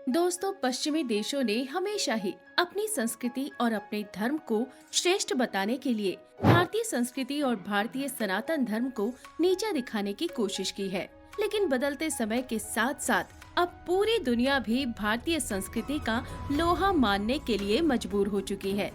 दोस्तों, पश्चिमी देशों ने हमेशा ही अपनी संस्कृति और अपने धर्म को श्रेष्ठ बताने के लिए भारतीय संस्कृति और भारतीय सनातन धर्म को नीचा दिखाने की कोशिश की है। लेकिन बदलते समय के साथ साथ अब पूरी दुनिया भी भारतीय संस्कृति का लोहा मानने के लिए मजबूर हो चुकी है।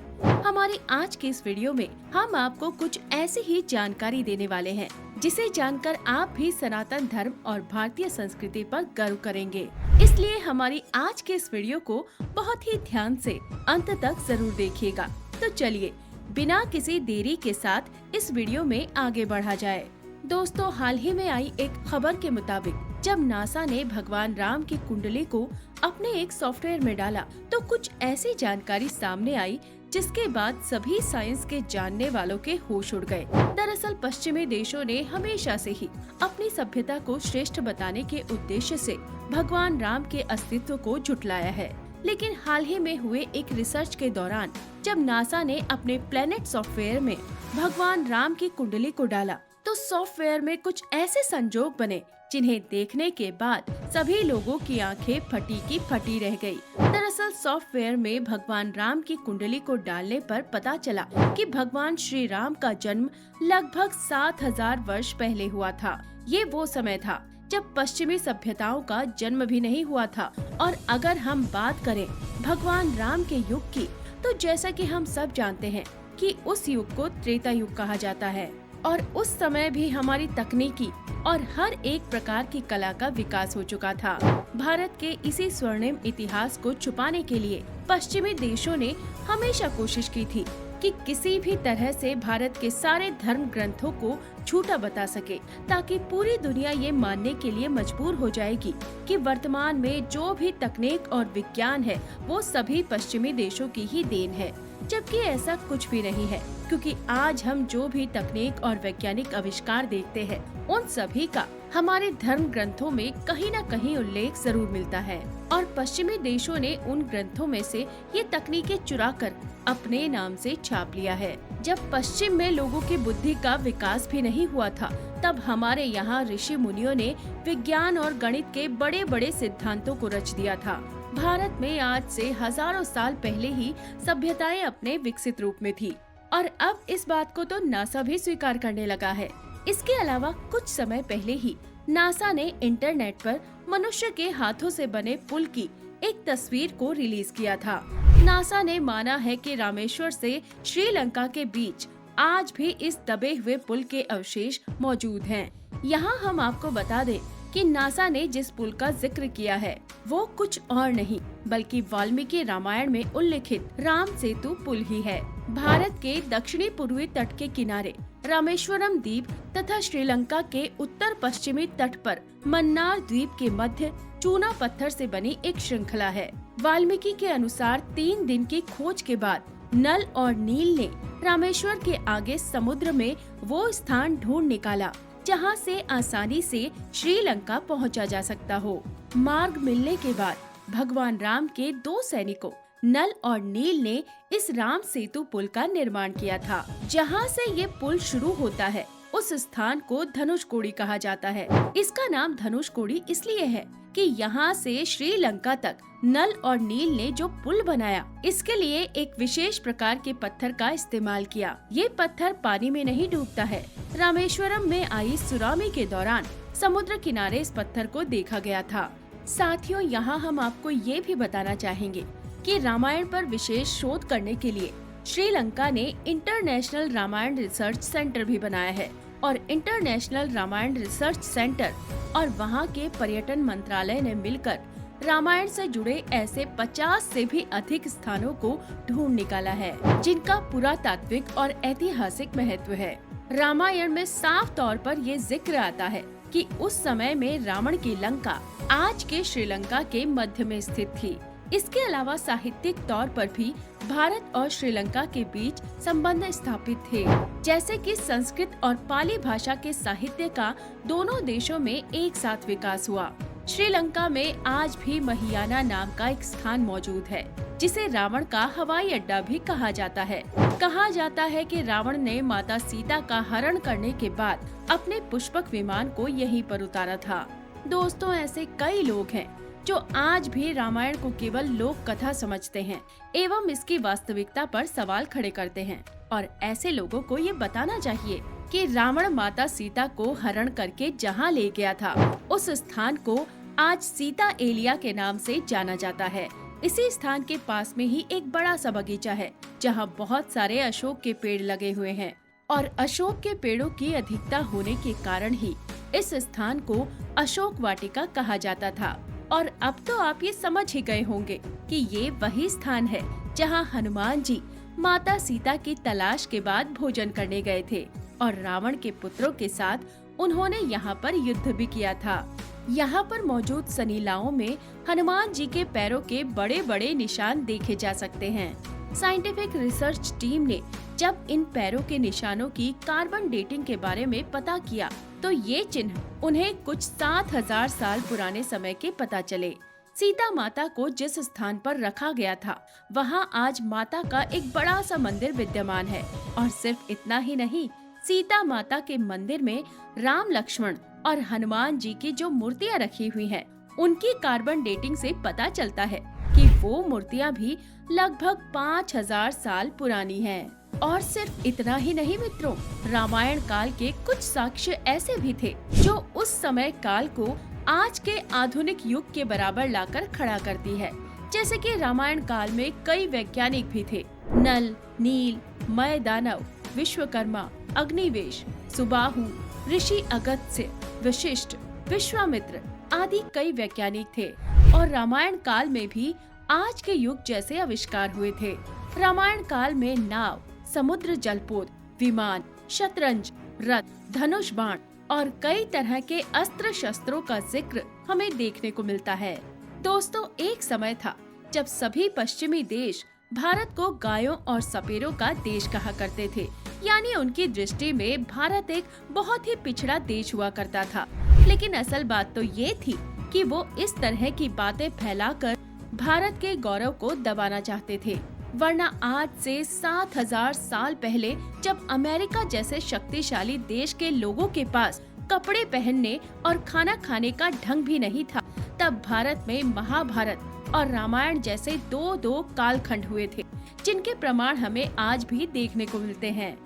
हमारी आज की इस वीडियो में हम आपको कुछ ऐसी ही जानकारी देने वाले हैं जिसे जानकर आप भी सनातन धर्म और भारतीय संस्कृति पर गर्व करेंगे। इसलिए हमारी आज के इस वीडियो को बहुत ही ध्यान से अंत तक जरूर देखिएगा। तो चलिए बिना किसी देरी के साथ इस वीडियो में आगे बढ़ा जाए। दोस्तों, हाल ही में आई एक खबर के मुताबिक जब नासा ने भगवान राम की कुंडली को अपने एक सॉफ्टवेयर में डाला तो कुछ ऐसी जानकारी सामने आई जिसके बाद सभी साइंस के जानने वालों के होश उड़ गए। दरअसल पश्चिमी देशों ने हमेशा से ही अपनी सभ्यता को श्रेष्ठ बताने के उद्देश्य से भगवान राम के अस्तित्व को झुटलाया है। लेकिन हाल ही में हुए एक रिसर्च के दौरान जब नासा ने अपने प्लेनेट सॉफ्टवेयर में भगवान राम की कुंडली को डाला तो सॉफ्टवेयर में कुछ ऐसे संजोग बने जिन्हें देखने के बाद सभी लोगों की आंखें फटी की फटी रह गई। दरअसल सॉफ्टवेयर में भगवान राम की कुंडली को डालने पर पता चला कि भगवान श्री राम का जन्म लगभग 7000 वर्ष पहले हुआ था। ये वो समय था जब पश्चिमी सभ्यताओं का जन्म भी नहीं हुआ था। और अगर हम बात करें भगवान राम के युग की, तो जैसा कि हम सब जानते हैं कि उस युग को त्रेता युग कहा जाता है और उस समय भी हमारी तकनीकी और हर एक प्रकार की कला का विकास हो चुका था। भारत के इसी स्वर्णिम इतिहास को छुपाने के लिए पश्चिमी देशों ने हमेशा कोशिश की थी कि किसी भी तरह से भारत के सारे धर्म ग्रंथों को झूठा बता सके, ताकि पूरी दुनिया ये मानने के लिए मजबूर हो जाएगी कि वर्तमान में जो भी तकनीक और विज्ञान है वो सभी पश्चिमी देशों की ही देन है। जबकि ऐसा कुछ भी नहीं है, क्योंकि आज हम जो भी तकनीक और वैज्ञानिक आविष्कार देखते हैं उन सभी का हमारे धर्म ग्रंथों में कहीं न कहीं उल्लेख जरूर मिलता है। और पश्चिमी देशों ने उन ग्रंथों में से ये तकनीकें चुराकर अपने नाम से छाप लिया है। जब पश्चिम में लोगों की बुद्धि का विकास भी नहीं हुआ था, तब हमारे यहाँ ऋषि मुनियों ने विज्ञान और गणित के बड़े बड़े सिद्धांतों को रच दिया था। भारत में आज से हजारों साल पहले ही सभ्यताएं अपने विकसित रूप में थी और अब इस बात को तो नासा भी स्वीकार करने लगा है। इसके अलावा कुछ समय पहले ही नासा ने इंटरनेट पर मनुष्य के हाथों से बने पुल की एक तस्वीर को रिलीज किया था। नासा ने माना है कि रामेश्वर से श्रीलंका के बीच आज भी इस दबे हुए पुल के अवशेष मौजूद हैं। यहाँ हम आपको बता दें कि नासा ने जिस पुल का जिक्र किया है वो कुछ और नहीं बल्कि वाल्मीकि रामायण में उल्लिखित राम सेतु पुल ही है। भारत के दक्षिणी पूर्वी तट के किनारे रामेश्वरम द्वीप तथा श्रीलंका के उत्तर पश्चिमी तट पर मन्नार द्वीप के मध्य चूना पत्थर से बनी एक श्रृंखला है। वाल्मीकि के अनुसार 3 दिन की खोज के बाद नल और नील ने रामेश्वर के आगे समुद्र में वो स्थान ढूंढ निकाला जहां से आसानी से श्रीलंका पहुंचा जा सकता हो। मार्ग मिलने के बाद भगवान राम के 2 सैनिकों नल और नील ने इस राम सेतु पुल का निर्माण किया था। जहां से ये पुल शुरू होता है उस स्थान को धनुषकोडी कहा जाता है। इसका नाम धनुषकोडी इसलिए है कि यहाँ से श्रीलंका तक नल और नील ने जो पुल बनाया, इसके लिए एक विशेष प्रकार के पत्थर का इस्तेमाल किया। ये पत्थर पानी में नहीं डूबता है। रामेश्वरम में आई सुनामी के दौरान समुद्र किनारे इस पत्थर को देखा गया था। साथियों, यहाँ हम आपको ये भी बताना चाहेंगे कि रामायण पर विशेष शोध करने के लिए श्रीलंका ने इंटरनेशनल रामायण रिसर्च सेंटर भी बनाया है और इंटरनेशनल रामायण रिसर्च सेंटर और वहां के पर्यटन मंत्रालय ने मिलकर रामायण से जुड़े ऐसे 50 से भी अधिक स्थानों को ढूंढ निकाला है जिनका पुरातात्विक और ऐतिहासिक महत्व है। रामायण में साफ तौर पर ये जिक्र आता है कि उस समय में रावण की लंका आज के श्रीलंका के मध्य में स्थित थी। इसके अलावा साहित्यिक तौर पर भी भारत और श्रीलंका के बीच संबंध स्थापित थे, जैसे कि संस्कृत और पाली भाषा के साहित्य का दोनों देशों में एक साथ विकास हुआ। श्रीलंका में आज भी महियाना नाम का एक स्थान मौजूद है जिसे रावण का हवाई अड्डा भी कहा जाता है। कहा जाता है कि रावण ने माता सीता का हरण करने के बाद अपने पुष्पक विमान को यहीं पर उतारा था। दोस्तों, ऐसे कई लोग हैं जो आज भी रामायण को केवल लोक कथा समझते हैं एवं इसकी वास्तविकता पर सवाल खड़े करते हैं। और ऐसे लोगों को ये बताना चाहिए कि रावण माता सीता को हरण करके जहाँ ले गया था, उस स्थान को आज सीता एलिया के नाम से जाना जाता है। इसी स्थान के पास में ही एक बड़ा सा बगीचा है, जहाँ बहुत सारे अशोक के पेड़ लगे हुए हैं और अशोक के पेड़ों की अधिकता होने के कारण ही इस स्थान को अशोक वाटिका कहा जाता था। और अब तो आप ये समझ ही गए होंगे कि ये वही स्थान है जहाँ हनुमान जी माता सीता की तलाश के बाद भोजन करने गए थे और रावण के पुत्रों के साथ उन्होंने यहाँ पर युद्ध भी किया था। यहाँ पर मौजूद सनीलाओं में हनुमान जी के पैरों के बड़े बड़े निशान देखे जा सकते हैं। साइंटिफिक रिसर्च टीम ने जब इन पैरों के निशानों की कार्बन डेटिंग के बारे में पता किया तो ये चिन्ह उन्हें कुछ 7000 साल पुराने समय के पता चले। सीता माता को जिस स्थान पर रखा गया था, वहाँ आज माता का एक बड़ा सा मंदिर विद्यमान है। और सिर्फ इतना ही नहीं, सीता माता के मंदिर में राम, लक्ष्मण और हनुमान जी की जो मूर्तियाँ रखी हुई हैं, उनकी कार्बन डेटिंग से पता चलता है कि वो मूर्तियाँ भी लगभग 5000 साल पुरानी हैं। और सिर्फ इतना ही नहीं मित्रों, रामायण काल के कुछ साक्ष्य ऐसे भी थे जो उस समय काल को आज के आधुनिक युग के बराबर लाकर खड़ा करती है। जैसे कि रामायण काल में कई वैज्ञानिक भी थे। नल, नील, मय दानव, विश्वकर्मा, अग्निवेश, सुबाहु, ऋषि अगस्त्य, वशिष्ठ, विश्वामित्र आदि कई वैज्ञानिक थे। और रामायण काल में भी आज के युग जैसे आविष्कार हुए थे। रामायण काल में नाव, समुद्र जलपोत, विमान, शतरंज, रथ, धनुष बाण और कई तरह के अस्त्र शस्त्रों का जिक्र हमें देखने को मिलता है। दोस्तों, एक समय था जब सभी पश्चिमी देश भारत को गायों और सपेरों का देश कहा करते थे। यानी उनकी दृष्टि में भारत एक बहुत ही पिछड़ा देश हुआ करता था। लेकिन असल बात तो ये थी कि वो इस तरह की बातें फैलाकर भारत के गौरव को दबाना चाहते थे। वरना आज से 7000 साल पहले जब अमेरिका जैसे शक्तिशाली देश के लोगों के पास कपड़े पहनने और खाना खाने का ढंग भी नहीं था, तब भारत में महाभारत और रामायण जैसे दो कालखंड हुए थे, जिनके प्रमाण हमें आज भी देखने को मिलते हैं।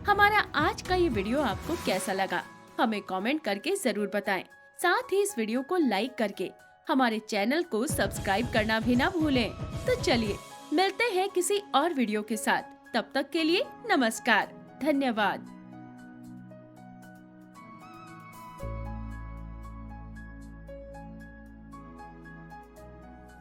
हमारा आज का ये वीडियो आपको कैसा लगा, हमें कमेंट करके जरूर बताएं। साथ ही इस वीडियो को लाइक करके हमारे चैनल को सब्सक्राइब करना भी ना भूलें। तो चलिए मिलते हैं किसी और वीडियो के साथ। तब तक के लिए नमस्कार, धन्यवाद।